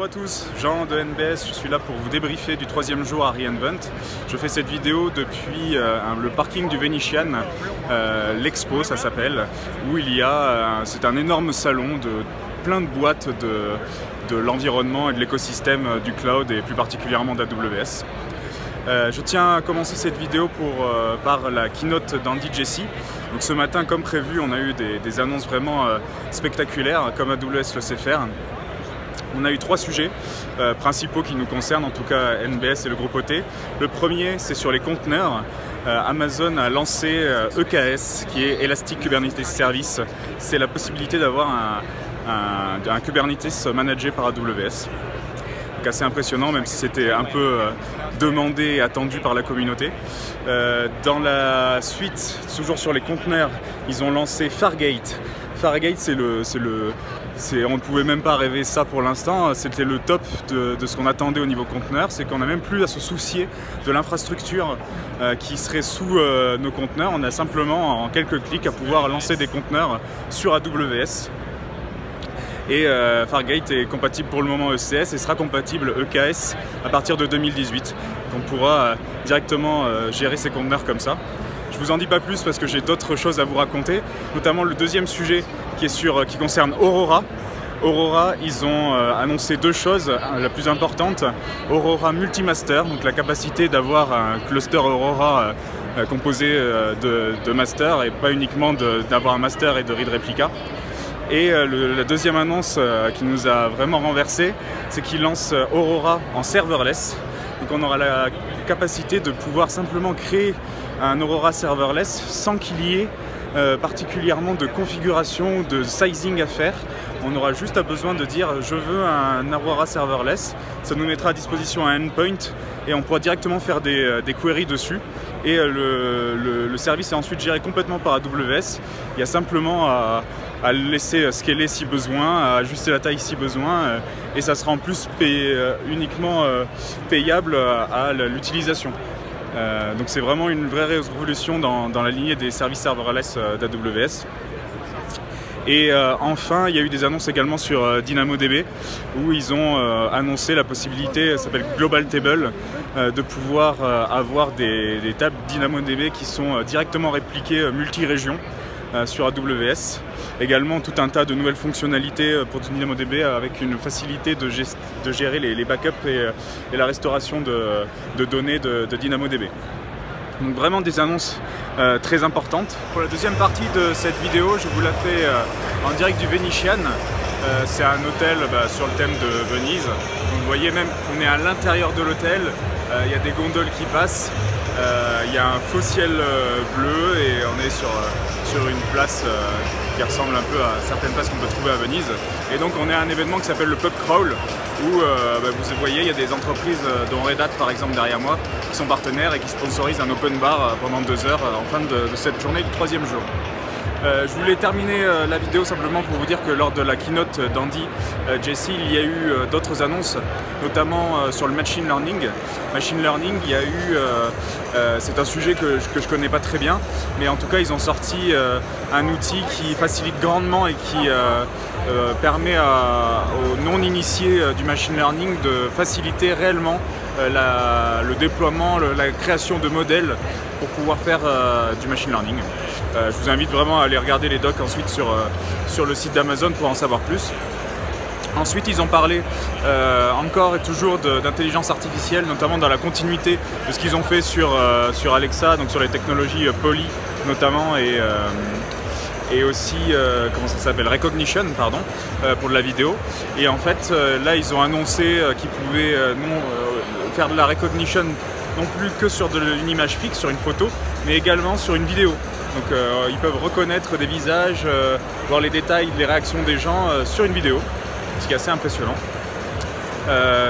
Bonjour à tous, Jean de NBS, je suis là pour vous débriefer du 3e jour à reInvent. Je fais cette vidéo depuis le parking du Venetian, l'Expo ça s'appelle, où il y a, c'est un énorme salon de plein de boîtes de l'environnement et de l'écosystème du cloud et plus particulièrement d'AWS. Je tiens à commencer cette vidéo par la keynote d'Andy Jassy. Donc ce matin, comme prévu, on a eu des annonces vraiment spectaculaires, comme AWS le sait faire. On a eu 3 sujets principaux qui nous concernent, en tout cas NBS et le groupe OT. Le premier, c'est sur les conteneurs. Amazon a lancé EKS, qui est Elastic Kubernetes Service. C'est la possibilité d'avoir un Kubernetes managé par AWS. Donc assez impressionnant, même si c'était un peu demandé et attendu par la communauté. Dans la suite, toujours sur les conteneurs, ils ont lancé Fargate. Fargate, on ne pouvait même pas rêver ça pour l'instant, c'était le top de ce qu'on attendait au niveau conteneur, c'est qu'on n'a même plus à se soucier de l'infrastructure qui serait sous nos conteneurs, on a simplement en quelques clics à pouvoir lancer des conteneurs sur AWS. Et Fargate est compatible pour le moment ECS et sera compatible EKS à partir de 2018. On pourra directement gérer ces conteneurs comme ça. Je vous en dis pas plus parce que j'ai d'autres choses à vous raconter, notamment le deuxième sujet qui concerne Aurora. Aurora, ils ont annoncé 2 choses. La plus importante, Aurora Multimaster, donc la capacité d'avoir un cluster Aurora composé de master et pas uniquement d'avoir un master et de read replica. Et la deuxième annonce qui nous a vraiment renversé, c'est qu'ils lancent Aurora en serverless. Donc on aura la capacité de pouvoir simplement créer un Aurora serverless sans qu'il y ait particulièrement de configuration, de sizing à faire. On aura juste besoin de dire je veux un Aurora serverless, ça nous mettra à disposition un endpoint et on pourra directement faire des queries dessus. Et le service est ensuite géré complètement par AWS. Il y a simplement à le laisser scaler si besoin, à ajuster la taille si besoin, et ça sera en plus uniquement payable à l'utilisation. Donc c'est vraiment une vraie révolution dans la lignée des services serverless d'AWS. Et enfin, il y a eu des annonces également sur DynamoDB où ils ont annoncé la possibilité, ça s'appelle Global Table, de pouvoir avoir des tables DynamoDB qui sont directement répliquées multi-régions sur AWS. Également tout un tas de nouvelles fonctionnalités pour DynamoDB avec une facilité de gérer les backups et la restauration de données de DynamoDB. Donc vraiment des annonces très importantes. Pour la deuxième partie de cette vidéo, je vous la fais en direct du Venetian. C'est un hôtel sur le thème de Venise. Donc, vous voyez même, on est à l'intérieur de l'hôtel, il y a des gondoles qui passent, il y a un faux ciel bleu et on est sur une place qui ressemble un peu à certaines places qu'on peut trouver à Venise. Et donc on est à un événement qui s'appelle le Pub Crawl où vous voyez il y a des entreprises dont Red Hat par exemple derrière moi qui sont partenaires et qui sponsorisent un open bar pendant 2 heures en fin de cette journée du 3e jour. Je voulais terminer la vidéo simplement pour vous dire que lors de la keynote d'Andy Jassy, il y a eu d'autres annonces, notamment sur le machine learning. Machine learning, il y a eu, c'est un sujet que je connais pas très bien, mais en tout cas ils ont sorti un outil qui facilite grandement et qui permet aux non-initiés du machine learning de faciliter réellement le déploiement, la création de modèles pour pouvoir faire du machine learning. Je vous invite vraiment à aller regarder les docs ensuite sur le site d'Amazon pour en savoir plus. Ensuite, ils ont parlé encore et toujours d'intelligence artificielle, notamment dans la continuité de ce qu'ils ont fait sur Alexa, donc sur les technologies Poly notamment, et aussi, comment ça s'appelle, Recognition, pardon, pour de la vidéo. Et en fait, là, ils ont annoncé qu'ils pouvaient faire de la recognition non plus que sur une image fixe, sur une photo, mais également sur une vidéo. Donc ils peuvent reconnaître des visages, voir les détails, les réactions des gens sur une vidéo, ce qui est assez impressionnant.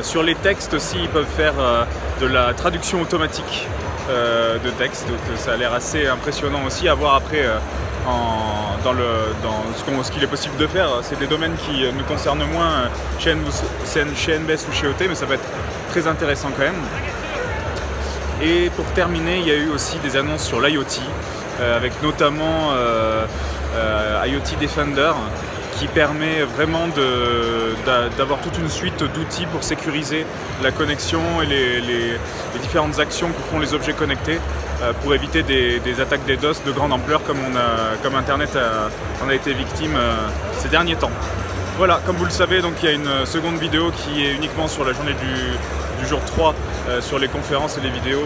Sur les textes aussi, ils peuvent faire de la traduction automatique de texte, donc ça a l'air assez impressionnant aussi à voir après dans ce qu'il est possible de faire. C'est des domaines qui nous concernent moins chez NBS ou chez OT, mais ça va être très intéressant quand même. Et pour terminer, il y a eu aussi des annonces sur l'IoT, avec notamment IoT Defender, qui permet vraiment d'avoir toute une suite d'outils pour sécuriser la connexion et les différentes actions que font les objets connectés pour éviter des attaques DDoS de grande ampleur comme Internet en a été victime ces derniers temps. Voilà, comme vous le savez, donc il y a une seconde vidéo qui est uniquement sur la journée du jour 3 sur les conférences et les vidéos.